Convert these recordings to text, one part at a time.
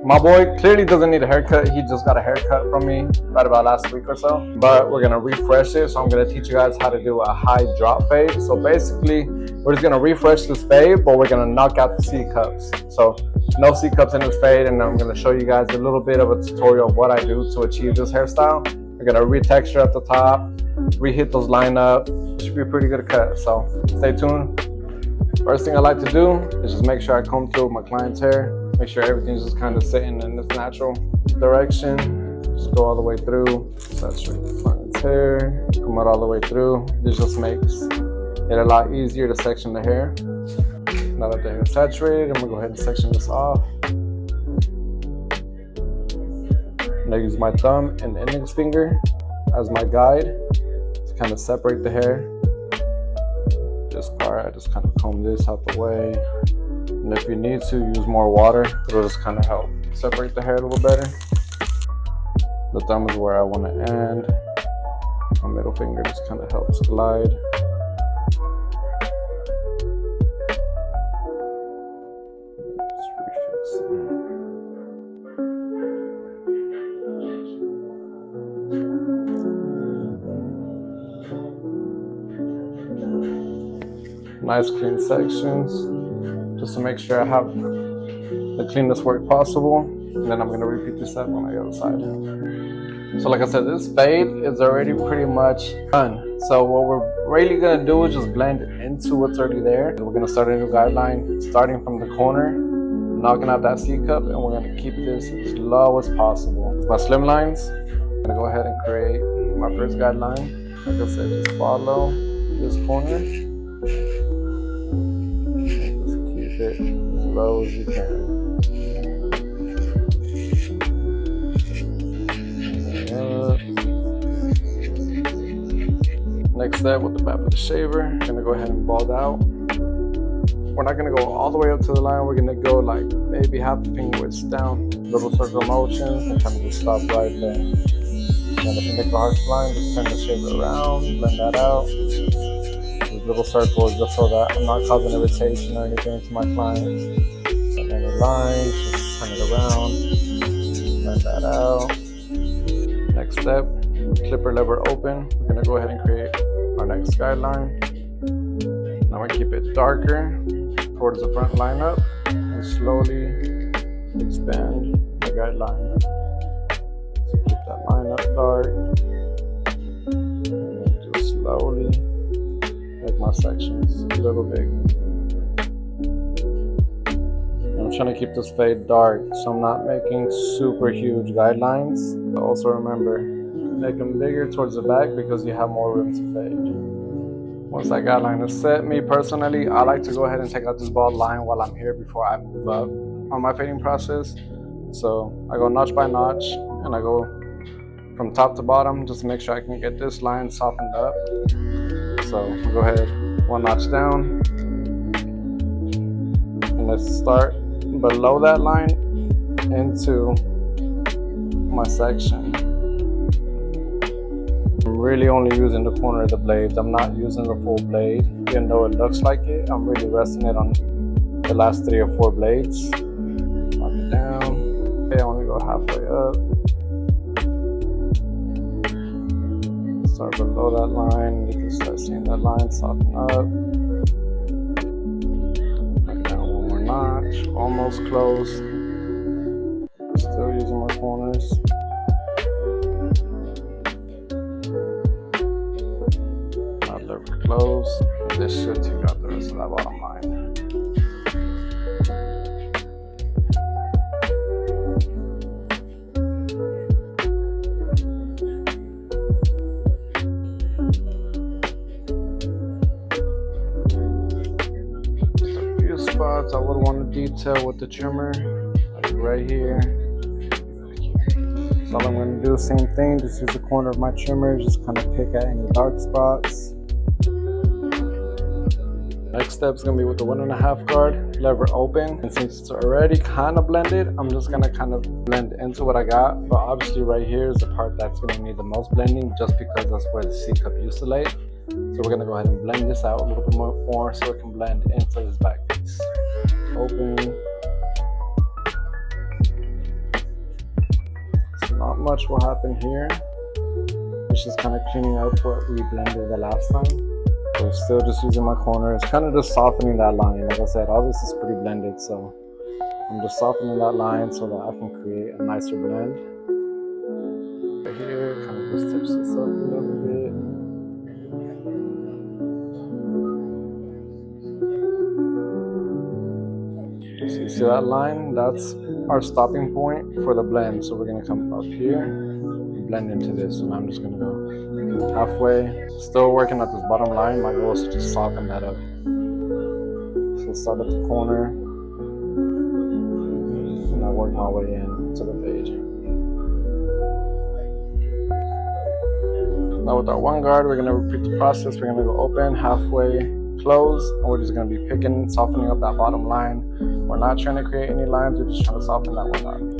My boy clearly doesn't need a haircut. He just got a haircut from me right about last week or so. But we're gonna refresh it. So I'm gonna teach you guys how to do a high drop fade. So basically, we're just gonna refresh this fade, but we're gonna knock out the C cups. So no C cups in this fade, and I'm gonna show you guys a little bit of a tutorial of what I do to achieve this hairstyle. We're gonna retexture at the top, reheat those lineup. Should be a pretty good cut. So stay tuned. First thing I like to do is just make sure I comb through my client's hair. Make sure everything's just kind of sitting in this natural direction. Just go all the way through, saturate the client's hair, come out all the way through. This just makes it a lot easier to section the hair. Now that the hair is saturated, I'm gonna go ahead and section this off. And I use my thumb and the index finger as my guide to kind of separate the hair. This part, I just kind of comb this out the way. And if you need to use more water, it'll just kind of help separate the hair a little better. The thumb is where I want to end. My middle finger just kind of helps glide. Just refix it. Nice clean sections, just to make sure I have the cleanest work possible. And then I'm gonna repeat this step on the other side. So like I said, this fade is already pretty much done. So what we're really gonna do is just blend into what's already there. And we're gonna start a new guideline, starting from the corner, knocking out that C cup, and we're gonna keep this as low as possible. With my slim lines, I'm gonna go ahead and create my first guideline. Like I said, just follow this corner. It as low as you can. Next step, with the back of the shaver, I'm gonna go ahead and bald out. We're not gonna go all the way up to the line. We're gonna go like maybe half the finger width down, little circle motions, and kind of just stop right there. And if you make a harsh line, just turn the shaver around, blend that out. Little circles just so that I'm not causing irritation or anything to my clients. So then the lines, just turn it around, blend that out. Next step, clipper lever open. We're gonna go ahead and create our next guideline. Now we keep it darker towards the front lineup and slowly expand the guideline. So keep that line up dark and just slowly make my sections a little big. I'm trying to keep this fade dark, so I'm not making super huge guidelines. But also remember, make them bigger towards the back because you have more room to fade. Once that guideline is set, me personally, I like to go ahead and take out this bald line while I'm here before I move up on my fading process. So I go notch by notch and I go from top to bottom just to make sure I can get this line softened up. So we'll go ahead, one notch down, and let's start below that line into my section. I'm really only using the corner of the blades. I'm not using the full blade, even though it looks like it. I'm really resting it on the last 3 or 4 blades. Knock it down. Okay, I only go halfway up. Start below that line, you can start seeing that line soften up. Knock down one more notch, almost close. Still using my corners. Not ever close. This should take out the rest of that bottom line. Spots I would want to detail with the trimmer, like right here. So all I'm going to do the same thing, just use the corner of my trimmer, just kind of pick at any dark spots. Next step is going to be with the 1.5 guard, lever open. And since it's already kind of blended, I'm just going to kind of blend into what I got. But obviously right here is the part that's going to need the most blending, just because that's where the C cup used to lay. So we're going to go ahead and blend this out a little bit more so it can blend into this back piece. Open. not much will happen here. It's just kind of cleaning up what we blended the last time. So still just using my corners, kind of just softening that line. Like I said, all this is pretty blended, so I'm just softening that line so that I can create a nicer blend. Right here, kind of just touch this up a little bit. So you see that line? That's our stopping point for the blend. So we're gonna come up here and blend into this. And I'm just gonna go halfway. Still working at this bottom line. My goal is to just soften that up. So start at the corner and I work my way in to the fade. Now with our one guard, we're gonna repeat the process. We're gonna go open, halfway, close, and we're just gonna be picking, softening up that bottom line. We're not trying to create any lines, we're just trying to soften that one line.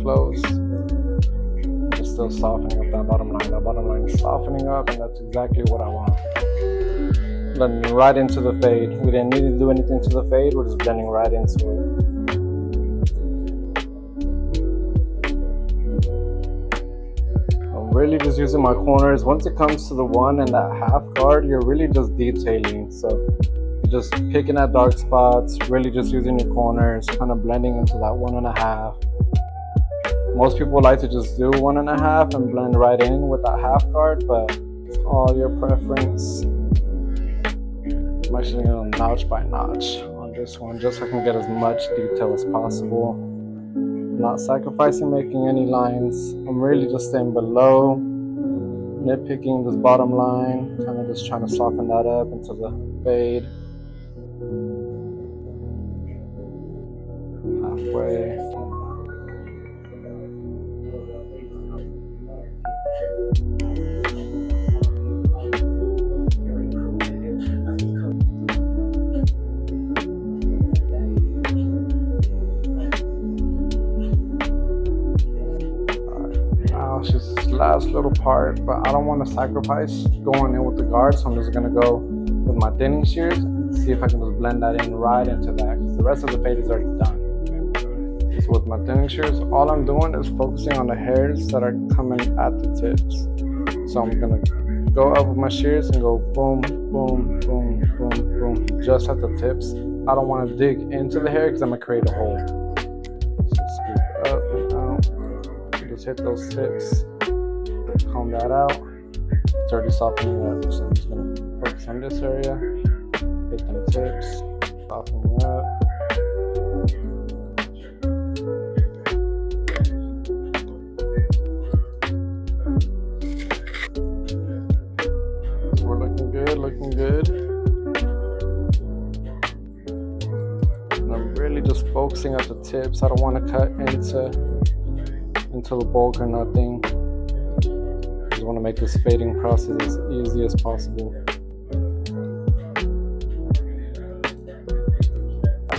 Close. Just still softening up that bottom line. That bottom line is softening up, and that's exactly what I want. Blending right into the fade. We didn't need to do anything to the fade, we're just blending right into it. I'm really just using my corners. Once it comes to the one and that half guard, you're really just detailing. So you're just picking at dark spots, really just using your corners, kind of blending into that 1.5. Most people like to just do 1.5 and blend right in with that half guard, but it's all your preference. I'm actually going to notch by notch on this one just so I can get as much detail as possible. I'm not sacrificing making any lines. I'm really just staying below, nitpicking this bottom line, kind of just trying to soften that up into the fade. Halfway. Just this last little part, but I don't want to sacrifice going in with the guard, so I'm just going to go with my thinning shears and see if I can just blend that in right into that, because the rest of the fade is already done. So with my thinning shears, all I'm doing is focusing on the hairs that are coming at the tips. So I'm going to go up with my shears and go boom, boom, boom, boom, boom, just at the tips. I don't want to dig into the hair because I'm going to create a hole. So scoop up and out. Just hit those tips, comb that out. It's already softening up, so I'm just going to focus on this area, hit them tips, softening up. So we're looking good, looking good. And I'm really just focusing at the tips. I don't want to cut into the bulk or nothing. I just want to make this fading process as easy as possible.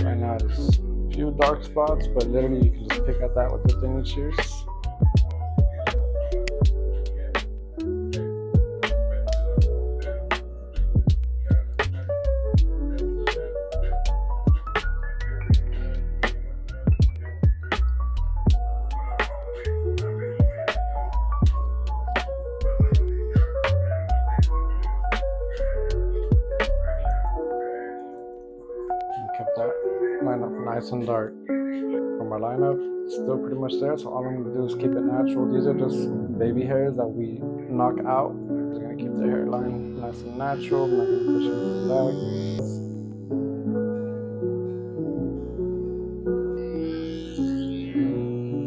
Right now there's a few dark spots, but literally you can just pick at that with the thinning shears. Kept that lineup nice and dark. From our lineup, it's still pretty much there, so all I'm going to do is keep it natural. These are just baby hairs that we knock out. We're going to keep the hairline nice and natural. I'm not going to push anything back.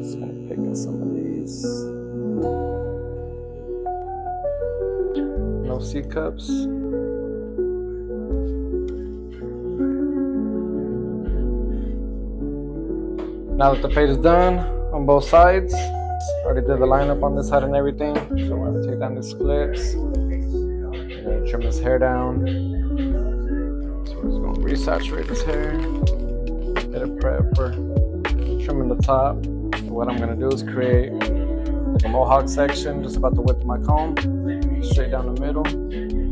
Just going to pick at some of these. No C cups. Now that the fade is done on both sides, already did the lineup on this side and everything, so we're going to take down these clips. We're going to trim this hair down. So we're just going to resaturate this hair, get it prepped for trimming the top. What I'm gonna do is create like a mohawk section, just about the width of my comb, straight down the middle.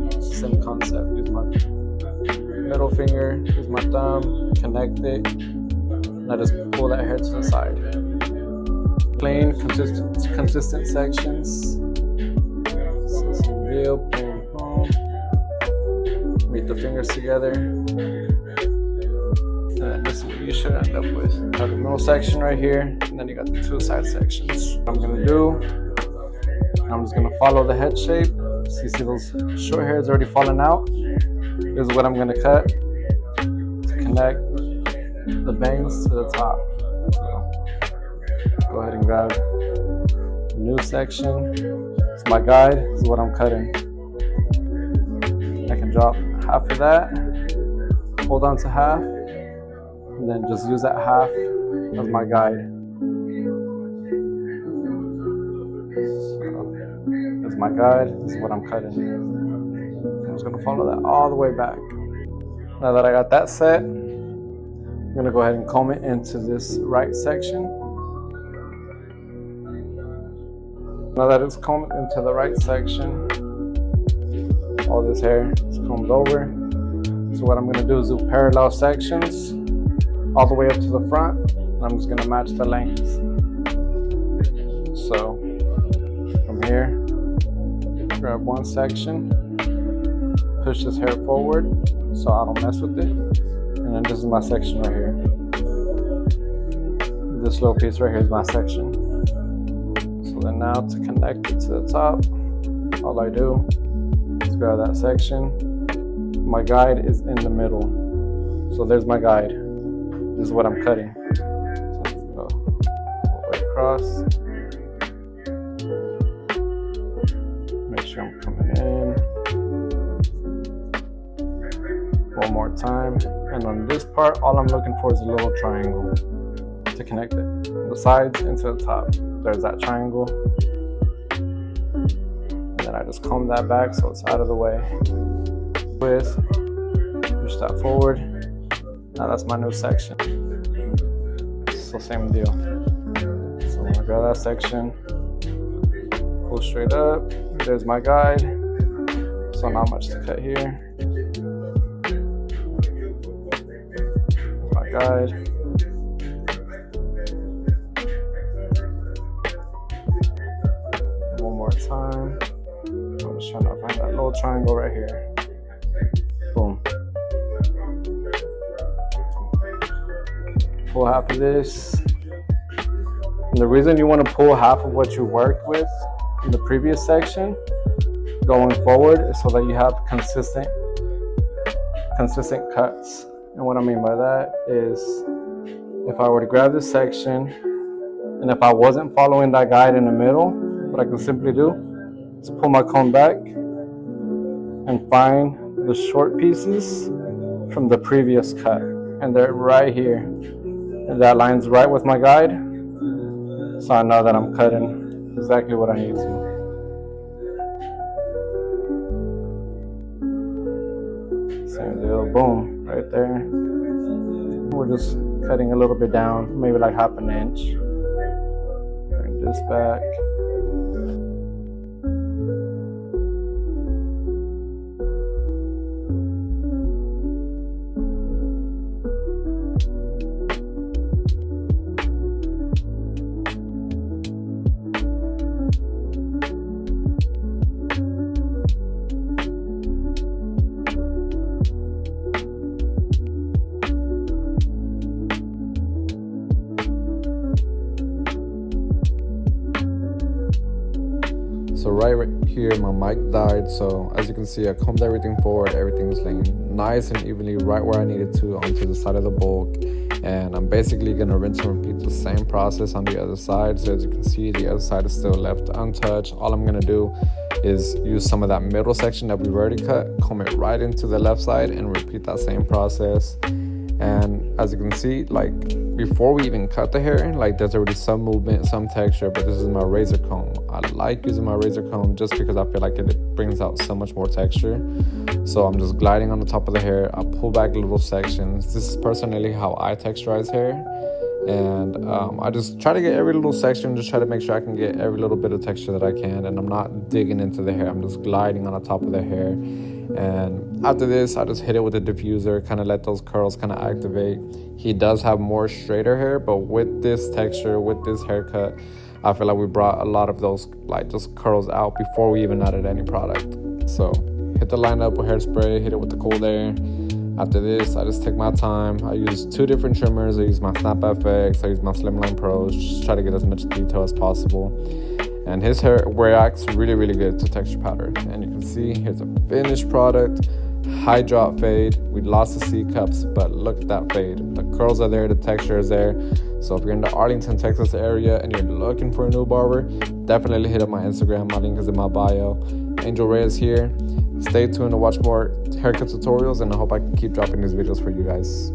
It's the same concept. Use my middle finger, use my thumb, connect it, and I just pull that hair to the side. Plain, consistent sections. So same deal, boom, boom. Meet the fingers together. And this is what you should end up with. You have the middle section right here, and then you got the two side sections. What I'm gonna do, I'm just gonna follow the head shape. So you see those short hairs already falling out. This is what I'm gonna cut to connect the bangs to the top. So go ahead and grab a new section. It's my guide. This is what I'm cutting. I can drop half of that, hold on to half, and then just use that half as my guide. So, that's my guide. This is what I'm cutting. I'm just gonna follow that all the way back. Now that I got that set, I'm gonna go ahead and comb it into this right section. Now that it's combed into the right section, all this hair is combed over. So what I'm gonna do is do parallel sections all the way up to the front, and I'm just gonna match the lengths. So from here, grab one section, push this hair forward so I don't mess with it, and then this is my section right here. This little piece right here is my section. So then now to connect it to the top, all I do is grab that section. My guide is in the middle. So there's my guide. This is what I'm cutting. So let's go all the way across. Make sure I'm coming in. One more time. And on this part, all I'm looking for is a little triangle to connect it. The sides into the top. There's that triangle. And then I just comb that back so it's out of the way. With, push that forward. Now that's my new section. So same deal. So I'm gonna grab that section, pull straight up. There's my guide. So not much to cut here. My guide. One more time. I'm just trying to find that little triangle right here. Boom. Pull half of this. And the reason you want to pull half of what you worked with in the previous section going forward is so that you have consistent cuts. And what I mean by that is if I were to grab this section and if I wasn't following that guide in the middle, what I can simply do is pull my comb back and find the short pieces from the previous cut, and they're right here, and that lines right with my guide, so I know that I'm cutting exactly what I need to. Same deal, boom, right there. We're just cutting a little bit down, maybe like half an inch. Bring this back. So right here my mic died, so as you can see I combed everything forward. Everything's laying nice and evenly right where I needed to onto the side of the bulk, and I'm basically gonna rinse and repeat the same process on the other side. So as you can see, the other side is still left untouched. All I'm gonna do is use some of that middle section that we've already cut, comb it right into the left side, and repeat that same process. And as you can see, like before we even cut the hair, like there's already some movement, some texture, but this is my razor comb. I like using my razor comb just because I feel like it brings out so much more texture. So I'm just gliding on the top of the hair. I pull back little sections. This is personally how I texturize hair. And I just try to get every little section, just try to make sure I can get every little bit of texture that I can, and I'm not digging into the hair, I'm just gliding on the top of the hair. And after this, I just hit it with a diffuser, kind of let those curls kind of activate. He does have more straighter hair, but with this texture, with this haircut, I feel like we brought a lot of those like just curls out before we even added any product. So hit the line up with hairspray, hit it with the cold air. After this, I just take my time. I use 2 different trimmers. I use my Snap FX, I use my Slimline Pros, just try to get as much detail as possible. And his hair reacts really, really good to texture powder. And you can see here's a finished product, high drop fade. We lost the C cups, but look at that fade. The curls are there, the texture is there. So if you're in the Arlington, Texas area and you're looking for a new barber, definitely hit up my Instagram. My link is in my bio. Angel Reyes here. Stay tuned to watch more haircut tutorials, and I hope I can keep dropping these videos for you guys.